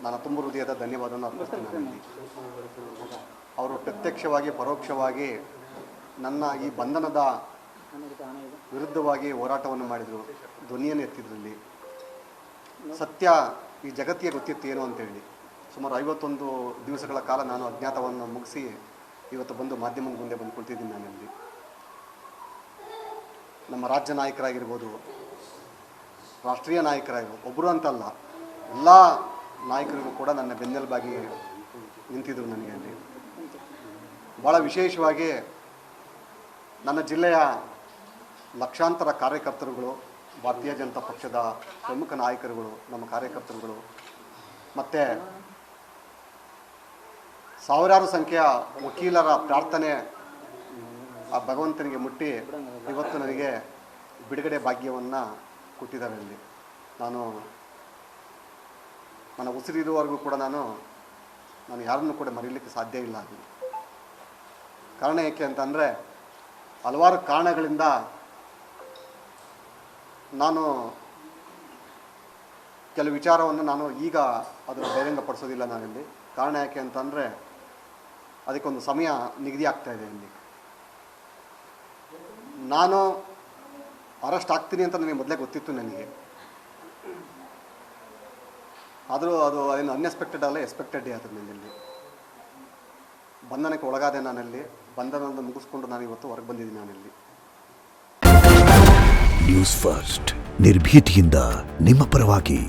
ನಾನು ತುಂಬ ಹೃದಯದ ಧನ್ಯವಾದವನ್ನು ಅರ್ಪಿಸ್ತೀನಿ ನಾನಲ್ಲಿ. ಅವರು ಪ್ರತ್ಯಕ್ಷವಾಗಿ ಪರೋಕ್ಷವಾಗಿ ನನ್ನ ಈ ಬಂಧನದ ವಿರುದ್ಧವಾಗಿ ಹೋರಾಟವನ್ನು ಮಾಡಿದರು, ಧ್ವನಿಯನ್ನು ಎತ್ತಿದ್ರಲ್ಲಿ. ಸತ್ಯ ಈ ಜಗತ್ತಿಗೆ ಗೊತ್ತಿತ್ತು ಏನು ಅಂತೇಳಿ. ಸುಮಾರು 51 ದಿವಸಗಳ ಕಾಲ ನಾನು ಅಜ್ಞಾತವನ್ನು ಮುಗಿಸಿ ಇವತ್ತು ಬಂದು ಮಾಧ್ಯಮದ ಮುಂದೆ ಬಂದು ಕುಳಿತಿದ್ದೀನಿ ನಾನಲ್ಲಿ. ನಮ್ಮ ರಾಜ್ಯ ನಾಯಕರಾಗಿರ್ಬೋದು, ರಾಷ್ಟ್ರೀಯ ನಾಯಕರಾಗಿರ್ಬೋದು, ಒಬ್ಬರು ಅಂತಲ್ಲ, ಎಲ್ಲ ನಾಯಕರಿಗೂ ಕೂಡ ನನ್ನ ಬೆನ್ನೆಲುಬಾಗಿ ನಿಂತಿದ್ದರು ನನಗೆ ಅಲ್ಲಿ. ಭಾಳ ವಿಶೇಷವಾಗಿ ನನ್ನ ಜಿಲ್ಲೆಯ ಲಕ್ಷಾಂತರ ಕಾರ್ಯಕರ್ತರುಗಳು, ಭಾರತೀಯ ಜನತಾ ಪಕ್ಷದ ಪ್ರಮುಖ ನಾಯಕರುಗಳು, ನಮ್ಮ ಕಾರ್ಯಕರ್ತರುಗಳು ಮತ್ತು ಸಾವಿರಾರು ಸಂಖ್ಯೆಯ ವಕೀಲರ ಪ್ರಾರ್ಥನೆ ಆ ಭಗವಂತನಿಗೆ ಮುಟ್ಟಿ ಇವತ್ತು ನನಗೆ ಬಿಡುಗಡೆ ಭಾಗ್ಯವನ್ನು ಕೊಟ್ಟಿದ್ದಾರೆ ಇಲ್ಲಿ. ನನ್ನ ಉಸಿರಿರುವವರೆಗೂ ಕೂಡ ನಾನು ಯಾರನ್ನೂ ಕೂಡ ಮರೀಲಿಕ್ಕೆ ಸಾಧ್ಯ ಇಲ್ಲ. ಅದು ಕಾರಣ ಏಕೆ ಅಂತಂದರೆ, ಹಲವಾರು ಕಾರಣಗಳಿಂದ ನಾನು ಕೆಲವು ವಿಚಾರವನ್ನು ನಾನು ಈಗ ಅದನ್ನು ಬಹಿರಂಗಪಡಿಸೋದಿಲ್ಲ ನಾನಿಲ್ಲಿ. ಕಾರಣ ಯಾಕೆ ಅಂತಂದರೆ, ಅದಕ್ಕೊಂದು ಸಮಯ ನಿಗದಿ ಆಗ್ತಾ ಇದೆ ಇಲ್ಲಿ. ನಾನು ಅರೆಸ್ಟ್ ಆಗ್ತೀನಿ ಅಂತ ನನಗೆ ಮೊದಲೇ ಗೊತ್ತಿತ್ತು ನನಗೆ. ಆದರೂ ಅದು ಏನು ಅನ್ಎಕ್ಸ್ಪೆಕ್ಟೆಡ್ ಅಲ್ಲ, ಎಕ್ಸ್ಪೆಕ್ಟೆಡ್ ಆದರೂ ನನ್ನಲ್ಲಿ ಬಂಧನಕ್ಕೆ ಒಳಗಾದೆ. ನಾನಲ್ಲಿ ಬಂಧನವನ್ನು ಮುಗಿಸ್ಕೊಂಡು ನಾನು ಇವತ್ತು ಹೊರಗೆ ಬಂದಿದ್ದೀನಿ ನಾನಲ್ಲಿ. ನ್ಯೂಸ್ ಫಸ್ಟ್, ನಿರ್ಭೀತಿಯಿಂದ ನಿಮ್ಮ ಪರವಾಗಿ.